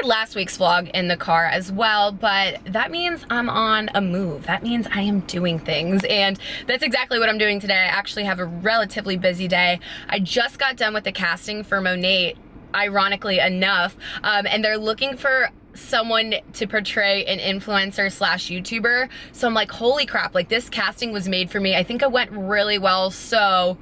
last week's vlog in the car as well, but that means I'm on a move. That means I am doing things, and that's exactly what I'm doing today. I actually have a relatively busy day. I just got done with the casting for Monet, ironically enough, and they're looking for someone to portray an influencer slash YouTuber. So I'm like, holy crap, like this casting was made for me. I think it went really well, so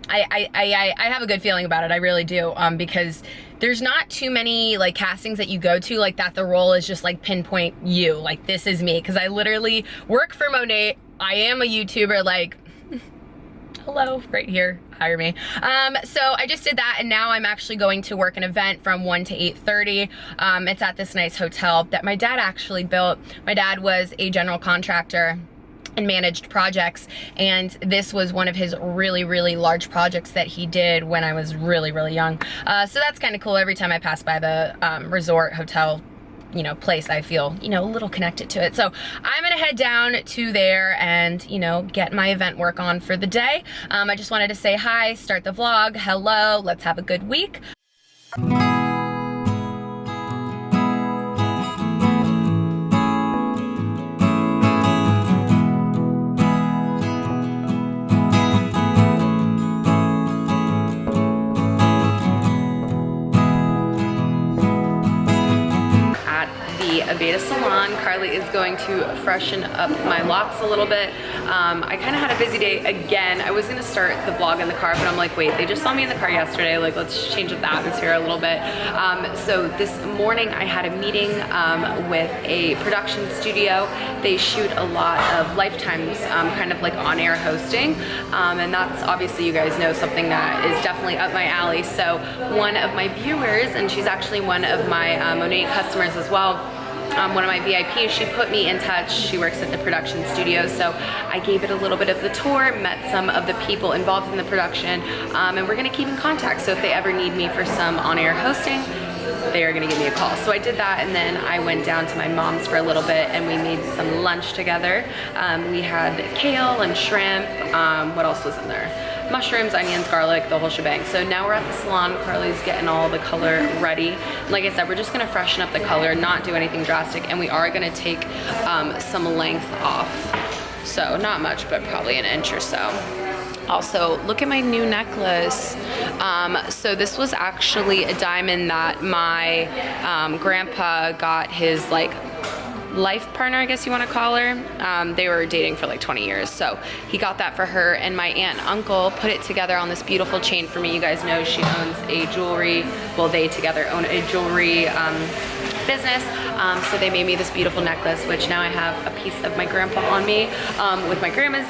I have a good feeling about it. I really do, because there's not too many like castings that you go to like that the role is just like pinpoint you, like this is me, because I literally work for Monet. I am a YouTuber, like hello, right here, hire me. So I just did that, and now I'm actually going to work an event from 1 to 8:30. It's at this nice hotel that my dad actually built. My dad was a general contractor and managed projects, and this was one of his really large projects that he did when I was really young. So that's kind of cool. Every time I pass by the resort hotel, you know, place, I feel, you know, a little connected to it. So I'm gonna head down to there and, you know, get my event work on for the day. I just wanted to say hi, start the vlog, hello, let's have a good week. Aveda Salon. Carlie is going to freshen up my locks a little bit. I kind of had a busy day again. I was gonna start the vlog in the car, but I'm like, wait, they just saw me in the car yesterday, like let's change up the atmosphere a little bit. So this morning I had a meeting with a production studio. They shoot a lot of Lifetime's kind of like on-air hosting, and that's obviously, you guys know, something that is definitely up my alley. So one of my viewers, and she's actually one of my Monet customers as well, one of my VIPs, she put me in touch. She works at the production studio, so I gave it a little bit of the tour, met some of the people involved in the production, and we're gonna keep in contact. So if they ever need me for some on-air hosting, they are gonna give me a call. So I did that, and then I went down to my mom's for a little bit and we made some lunch together. We had kale and shrimp. What else was in there? Mushrooms, onions, garlic, the whole shebang. So now we're at the salon. Carlie's getting all the color ready. Like I said, we're just gonna freshen up the color, not do anything drastic, and we are gonna take some length off. So not much, but probably an inch or so. Also, look at my new necklace. So this was actually a diamond that my grandpa got his like life partner, I guess you want to call her. They were dating for like 20 years, so he got that for her, and my aunt and uncle put it together on this beautiful chain for me. You guys know she owns a jewelry, well, they together own a jewelry business, so they made me this beautiful necklace, which now I have a piece of my grandpa on me, with my grandma's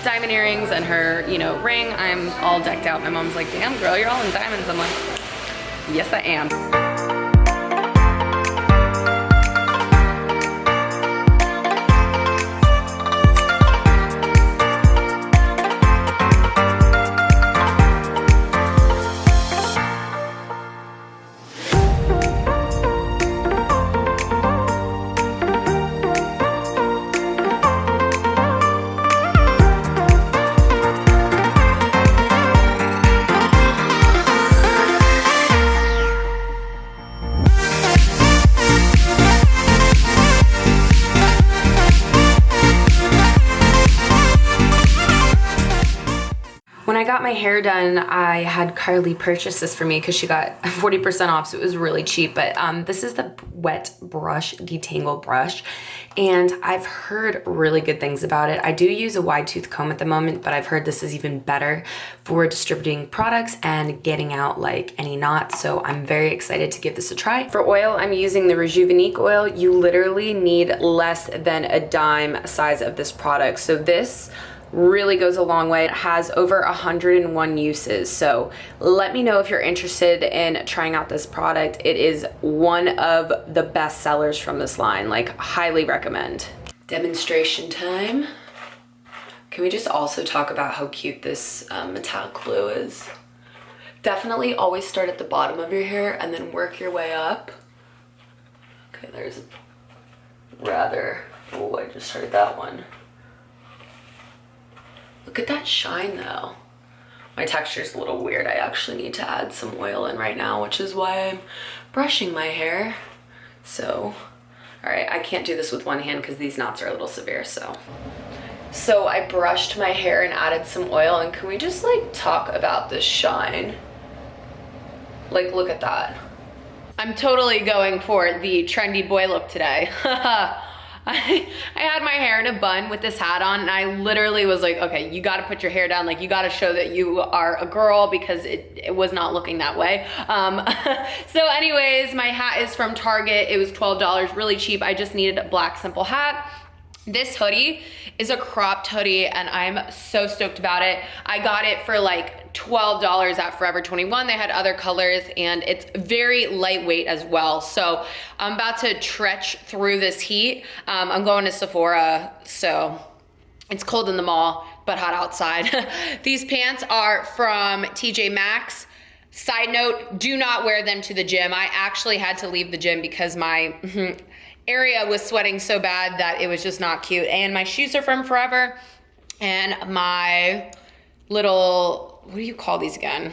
diamond earrings and her, you know, ring. I'm all decked out. My mom's like, damn girl, you're all in diamonds. I'm like, yes I am. When I got my hair done, I had Carlie purchase this for me because she got 40% off, so it was really cheap. But this is the wet brush, detangle brush, and I've heard really good things about it. I do use a wide tooth comb at the moment, but I've heard this is even better for distributing products and getting out like any knots, so I'm very excited to give this a try. For oil, I'm using the Rejuvenique oil. You literally need less than a dime size of this product, so this really goes a long way. It has over 101 uses, so let me know if you're interested in trying out this product. It is one of the best sellers from this line, like highly recommend. Demonstration time. Can we just also talk about how cute this metallic blue is? Definitely always start at the bottom of your hair and then work your way up. Okay, there's rather, oh, I just started that one. Look at that shine though. My texture's a little weird. I actually need to add some oil in right now, which is why I'm brushing my hair. So, all right, I can't do this with one hand because these knots are a little severe, So I brushed my hair and added some oil, and can we just like talk about this shine? Like, look at that. I'm totally going for the trendy boy look today. I had my hair in a bun with this hat on, and I literally was like, okay, you gotta put your hair down. Like, you gotta show that you are a girl, because it was not looking that way. So anyways, my hat is from Target. It was $12, really cheap. I just needed a black simple hat. This hoodie is a cropped hoodie, and I'm so stoked about it. I got it for like $12 at Forever 21. They had other colors, and it's very lightweight as well. So I'm about to trudge through this heat. I'm going to Sephora, so it's cold in the mall, but hot outside. These pants are from TJ Maxx. Side note, do not wear them to the gym. I actually had to leave the gym because my area was sweating so bad that it was just not cute. And my shoes are from Forever, and my little, what do you call these again?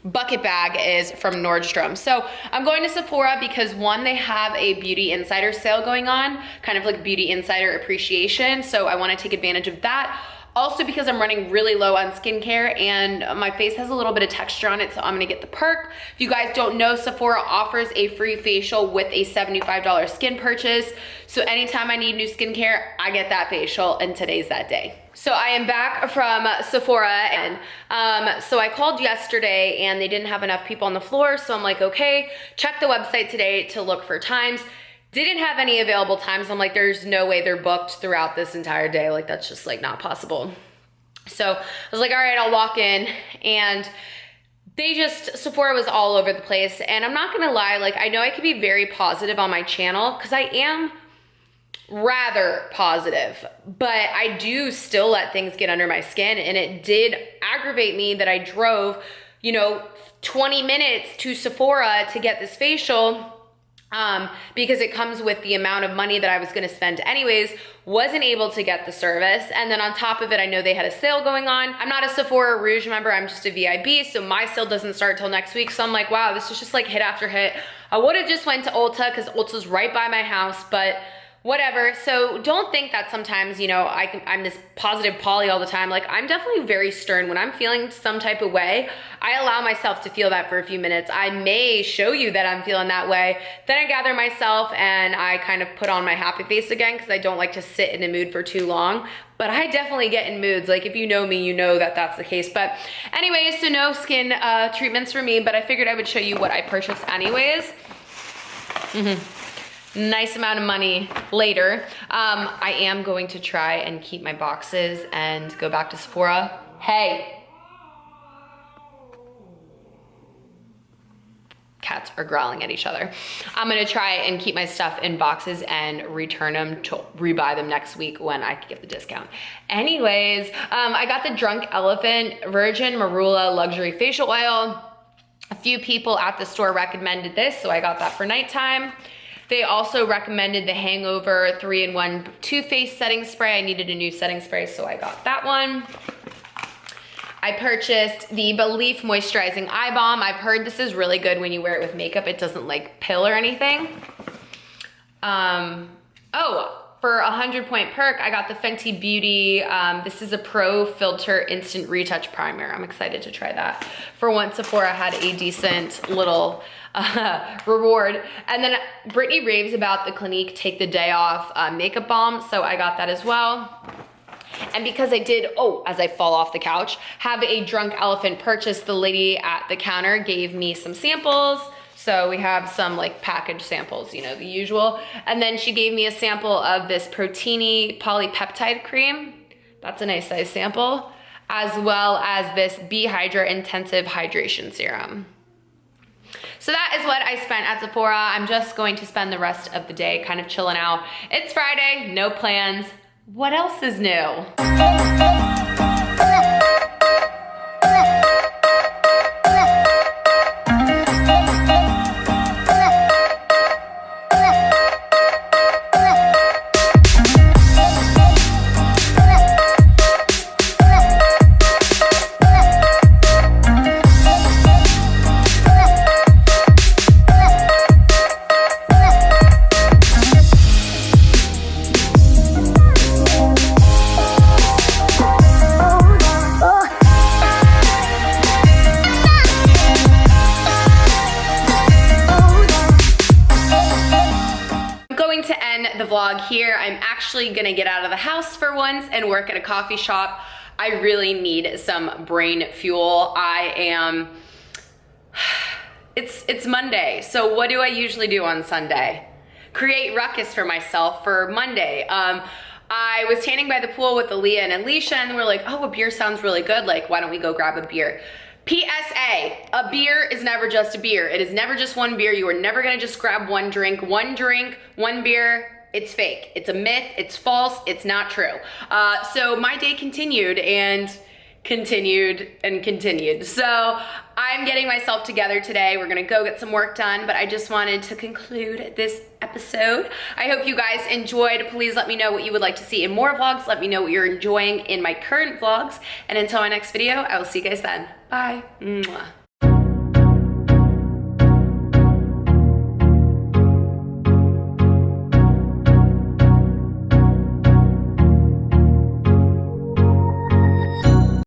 Bucket bag is from Nordstrom. So I'm going to Sephora because, one, they have a Beauty Insider sale going on, kind of like Beauty Insider appreciation. So I want to take advantage of that. Also, because I'm running really low on skincare and my face has a little bit of texture on it, so I'm gonna get the perk. If you guys don't know, Sephora offers a free facial with a $75 skin purchase. So anytime I need new skincare, I get that facial, and today's that day. So I am back from Sephora, and so I called yesterday and they didn't have enough people on the floor. So I'm like, okay, check the website today to look for times. Didn't have any available times. I'm like, there's no way they're booked throughout this entire day. Like, that's just like not possible. So I was like, all right, I'll walk in. And Sephora was all over the place. And I'm not gonna lie, like, I know I could be very positive on my channel because I am rather positive, but I do still let things get under my skin. And it did aggravate me that I drove, 20 minutes to Sephora to get this facial, because it comes with the amount of money that I was gonna spend anyways. Wasn't able to get the service. And then on top of it, I know they had a sale going on. I'm not a Sephora Rouge member, I'm just a VIB, so my sale doesn't start till next week. So I'm like, wow, this is just like hit after hit. I would've just went to Ulta because Ulta's right by my house, but whatever. So don't think that sometimes, I'm this positive Polly all the time. Like, I'm definitely very stern. When I'm feeling some type of way, I allow myself to feel that for a few minutes. I may show you that I'm feeling that way. Then I gather myself and I kind of put on my happy face again because I don't like to sit in a mood for too long. But I definitely get in moods. Like, if you know me, you know that that's the case. But anyways, so no skin treatments for me, but I figured I would show you what I purchased anyways. Nice amount of money later. I am going to try and keep my boxes and go back to Sephora. Hey. Cats are growling at each other. I'm gonna try and keep my stuff in boxes and return them to rebuy them next week when I can get the discount. Anyways, I got the Drunk Elephant Virgin Marula Luxury Facial Oil. A few people at the store recommended this, so I got that for nighttime. They also recommended the Hangover 3-in-1 Too Faced setting spray. I needed a new setting spray, so I got that one. I purchased the Belief Moisturizing Eye Balm. I've heard this is really good when you wear it with makeup. It doesn't like pill or anything. For a 100-point perk, I got the Fenty Beauty. This is a Pro Filter Instant Retouch Primer. I'm excited to try that. For once, Sephora had a decent little reward. And then Brittany raves about the Clinique Take the Day Off makeup balm, so I got that as well. And because I did, as I fall off the couch, have a Drunk Elephant purchase, the lady at the counter gave me some samples. So we have some like packaged samples, the usual. And then she gave me a sample of this Proteini Polypeptide Cream. That's a nice size sample. As well as this Bee Hydra Intensive Hydration Serum. So that is what I spent at Sephora. I'm just going to spend the rest of the day kind of chilling out. It's Friday, no plans. What else is new? vlog here. I'm actually gonna get out of the house for once and work at a coffee shop. I really need some brain fuel. It's Monday, so what do I usually do on Sunday? Create ruckus for myself for Monday. I was standing by the pool with Aaliyah and Alicia, and we're like, oh, a beer sounds really good. Like, why don't we go grab a beer? PSA, a beer is never just a beer. It is never just one beer. You are never gonna just grab one drink, one beer. It's fake, it's a myth, it's false, it's not true. So my day continued and continued and continued. So I'm getting myself together today. We're gonna go get some work done, but I just wanted to conclude this episode. I hope you guys enjoyed. Please let me know what you would like to see in more vlogs. Let me know what you're enjoying in my current vlogs. And until my next video, I will see you guys then. Bye. Mwah.